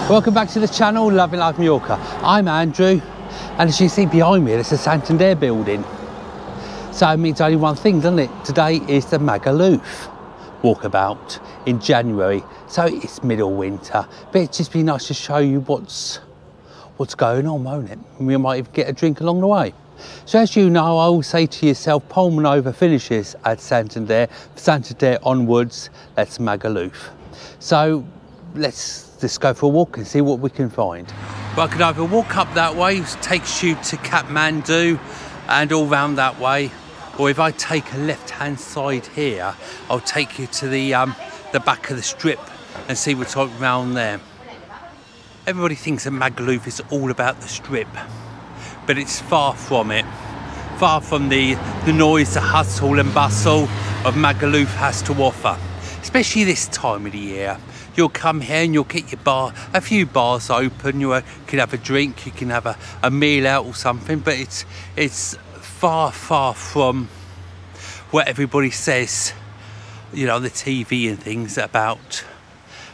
Welcome back to the channel, Loving Life Mallorca. I'm Andrew, and as you see behind me, there's a Santander building. So it means only one thing, doesn't it? Today is the Magaluf walkabout in January. So it's middle winter, but it'd just be nice to show you what's going on, won't it? We might even get a drink along the way. So as you know, I always say to yourself, Pullman over finishes at Santander. Santander onwards, that's Magaluf. So let's just go for a walk and see what we can find. Well, I could either walk up that way, which takes you to Kathmandu and all round that way, or if I take a left-hand side here, I'll take you to the back of the strip and see what's around there. Everybody thinks that Magaluf is all about the strip, but it's far from it. Far from the noise, the hustle and bustle of Magaluf has to offer, especially this time of the year. You'll come here and you'll get a few bars open. You can have a drink, you can have a meal out or something, but it's far from what everybody says, you know, on the TV and things about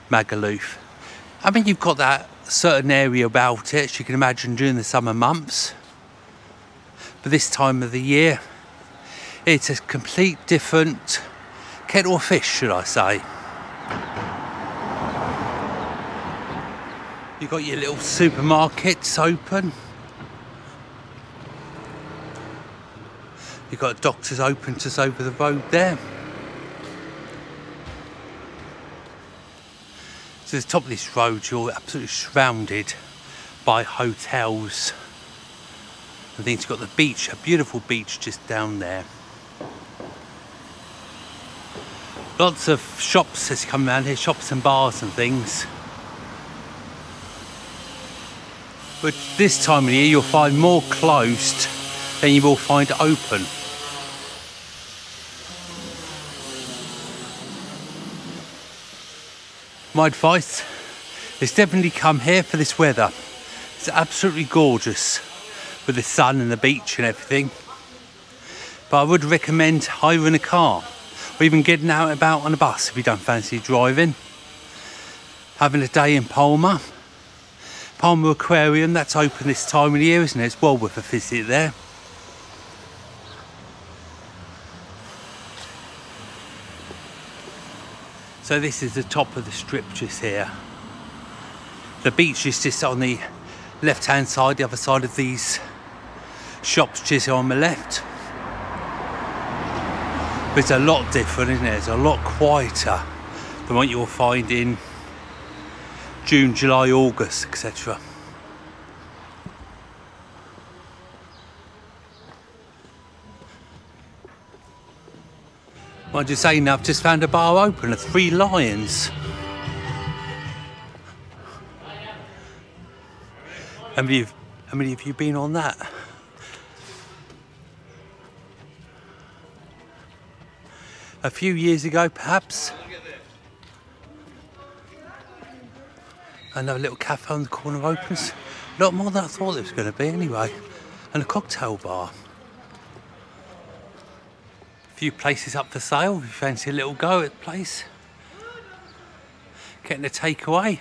Magaluf. I mean, you've got that certain area about it, as you can imagine, during the summer months. But this time of the year, it's a complete different kettle of fish, should I say. You've got your little supermarkets open. You've got doctors open just over the road there. So at the top of this road, you're absolutely surrounded by hotels. I think it's got the beach, a beautiful beach just down there. Lots of shops as you come around here, shops and bars and things. But this time of the year, you'll find more closed than you will find open. My advice is definitely come here for this weather. It's absolutely gorgeous with the sun and the beach and everything. But I would recommend hiring a car or even getting out and about on a bus if you don't fancy driving. Having a day in Palma Aquarium, that's open this time of the year, isn't it? It's well worth a visit there. So this is the top of the strip just here. The beach is just on the left hand side, the other side of these shops just on the left. But it's a lot different, isn't it? It's a lot quieter than what you'll find in June, July, August, etc. I'm just saying, I've just found a bar open at Three Lions. How many of you been on that? A few years ago, perhaps. Another little cafe on the corner opens. A lot more than I thought it was going to be anyway. And a cocktail bar. A few places up for sale if you fancy a little go at the place. Getting a takeaway.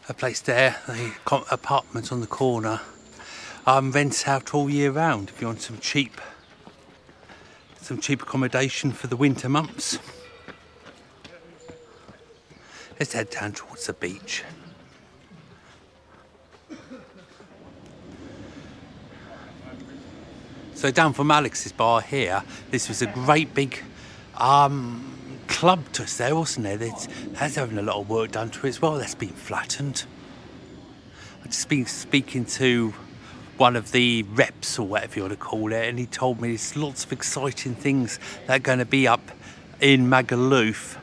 A place there, the apartment on the corner. Rents out all year round if you want some cheap accommodation for the winter months. Let's head down towards the beach. So down from Alex's bar here, this was a great big club to us there, wasn't it? That's having a lot of work done to it as well. That's been flattened. I've just been speaking to one of the reps or whatever you want to call it, and he told me there's lots of exciting things that are going to be up in Magaluf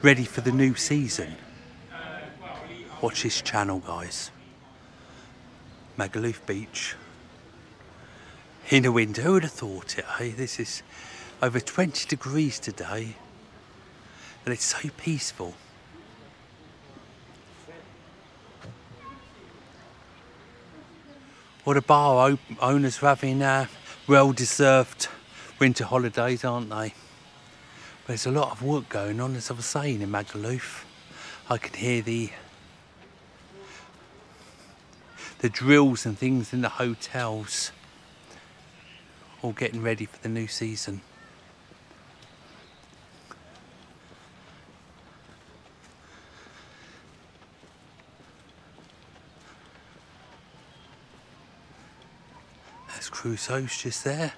ready for the new season. Watch this channel, guys. Magaluf Beach in the winter. Who would have thought it, eh? This is over 20 degrees today and it's so peaceful. Well, the bar owners are having well-deserved winter holidays, aren't they? But there's a lot of work going on, as I was saying, in Magaluf. I can hear the drills and things in the hotels, all getting ready for the new season. That's Crusoe's just there.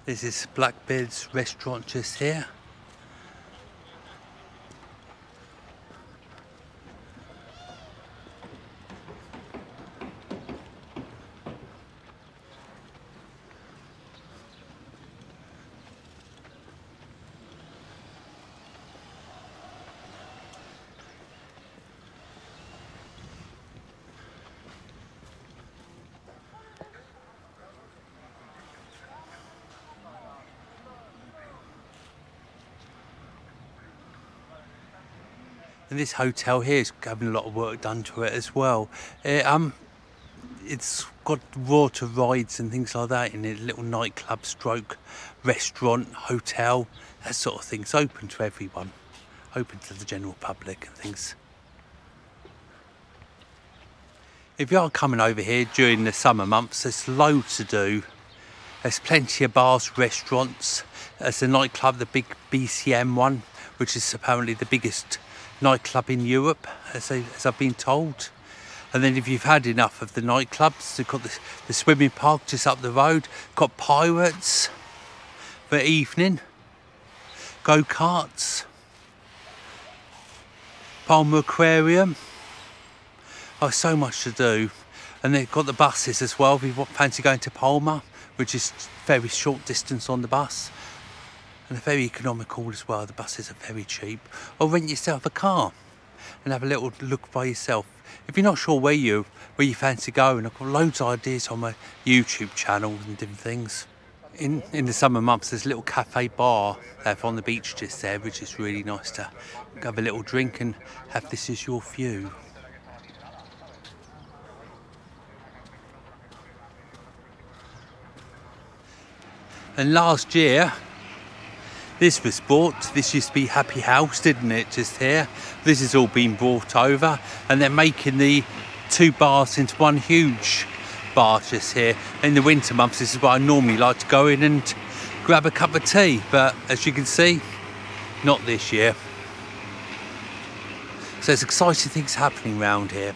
This is Blackbeard's restaurant just here. And this hotel here is having a lot of work done to it as well. It's got water rides and things like that in it, little nightclub stroke, restaurant, hotel, that sort of thing. It's open to everyone, open to the general public and things. If you are coming over here during the summer months, there's loads to do. There's plenty of bars, restaurants. There's a nightclub, the big BCM one, which is apparently the biggest nightclub in Europe, as I've been told. And then if you've had enough of the nightclubs, they've got the swimming park just up the road, got Pirates for evening, go-karts, Palmer Aquarium. Oh, so much to do. And they've got the buses as well, if you fancy going to Palmer, which is very short distance on the bus. And they're very economical as well, the buses are very cheap. Or rent yourself a car and have a little look by yourself. If you're not sure where you fancy going, I've got loads of ideas on my YouTube channel and different things. In the summer months, there's a little cafe bar on the beach just there, which is really nice to have a little drink and have this as your view. And last year, this was bought. This used to be Happy House, didn't it, just here? This has all been brought over, and they're making the two bars into one huge bar just here. In the winter months, this is what I normally like to go in and grab a cup of tea, but as you can see, not this year. So there's exciting things happening around here.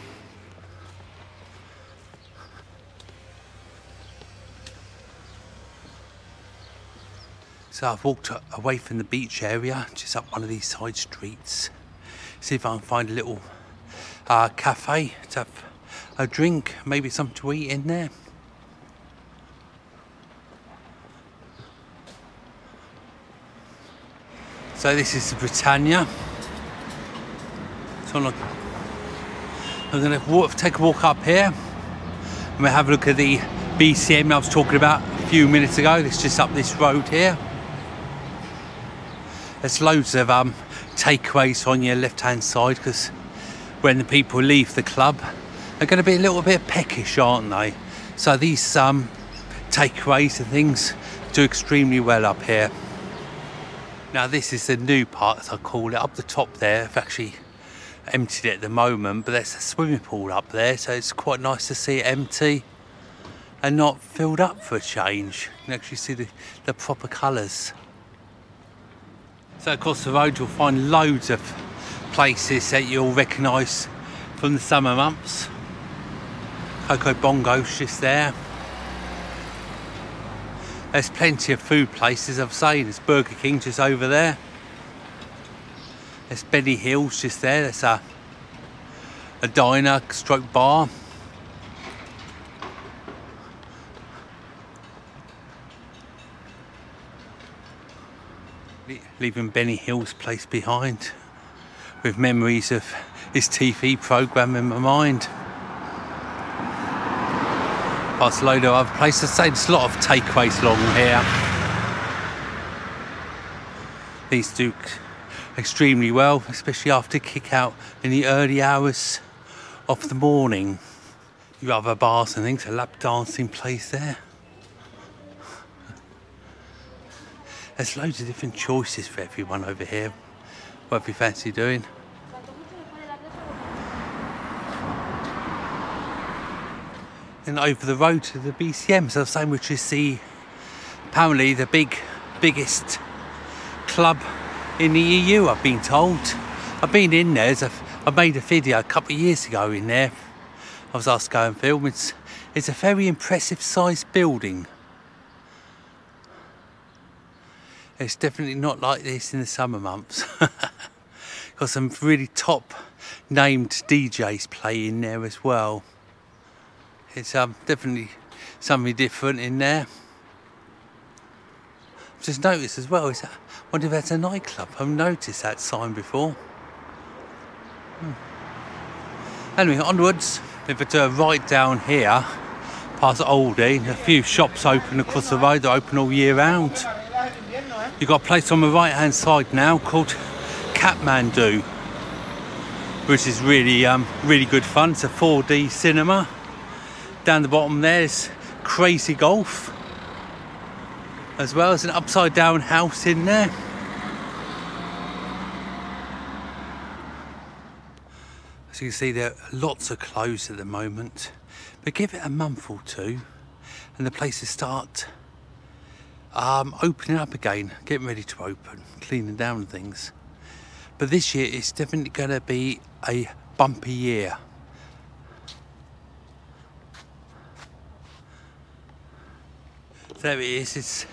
So I've walked away from the beach area, just up one of these side streets. See if I can find a little cafe to have a drink, maybe something to eat in there. So this is the Britannia. So I'm going to take a walk up here. I'm going to have a look at the BCM I was talking about a few minutes ago. It's just up this road here. There's loads of takeaways on your left-hand side, because when the people leave the club, they're going to be a little bit peckish, aren't they? So these takeaways and things do extremely well up here. Now this is the new part, as I call it, up the top there. I've actually emptied it at the moment, but there's a swimming pool up there, so it's quite nice to see it empty and not filled up for a change. You can actually see the proper colours. So across the road you'll find loads of places that you'll recognise from the summer months. Coco Bongo's just there. There's plenty of food places, I've seen. There's Burger King just over there. There's Benny Hill's just there. There's a diner stroke bar. Leaving Benny Hill's place behind with memories of his TV programme in my mind. Past a load of other places. I'd say there's a lot of takeaways along here. These do extremely well, especially after kick out in the early hours of the morning. You have other bars and things, a lap dancing place there. There's loads of different choices for everyone over here, whatever you fancy doing. And over the road to the BCM, so the same, which is apparently the biggest club in the EU, I've been told. I've been in there, I made a video a couple of years ago in there. I was asked to go and film. It's a very impressive sized building. It's definitely not like this in the summer months. Got some really top named DJs playing there as well. It's definitely something different in there. I've just noticed as well, I wonder if that's a nightclub. I've noticed that sign before. Anyway, onwards. If it's right down here, past Aldi, a few shops open across the road. They're open all year round. You've got a place on the right hand side now called Kathmandu, which is really really good fun. It's a 4D cinema. Down the bottom there's Crazy Golf, as well as an upside down house in there. As you can see, there are lots of closed at the moment, but give it a month or two and the places start opening up again, getting ready to open, cleaning down things. But this year it's definitely going to be a bumpy year. There it is.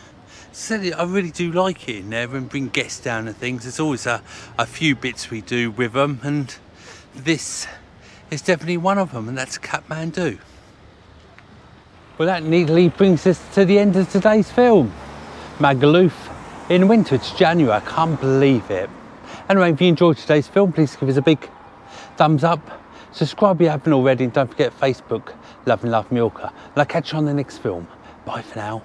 I really do like it in there and bring guests down and things. There's always a few bits we do with them, and this is definitely one of them, and that's Kathmandu. Well, that neatly brings us to the end of today's film. Magaluf in winter. It's January, I can't believe it. Anyway, if you enjoyed today's film, please give us a big thumbs up. Subscribe if you haven't already, and don't forget Facebook, Love and Love Mallorca. And I'll catch you on the next film. Bye for now.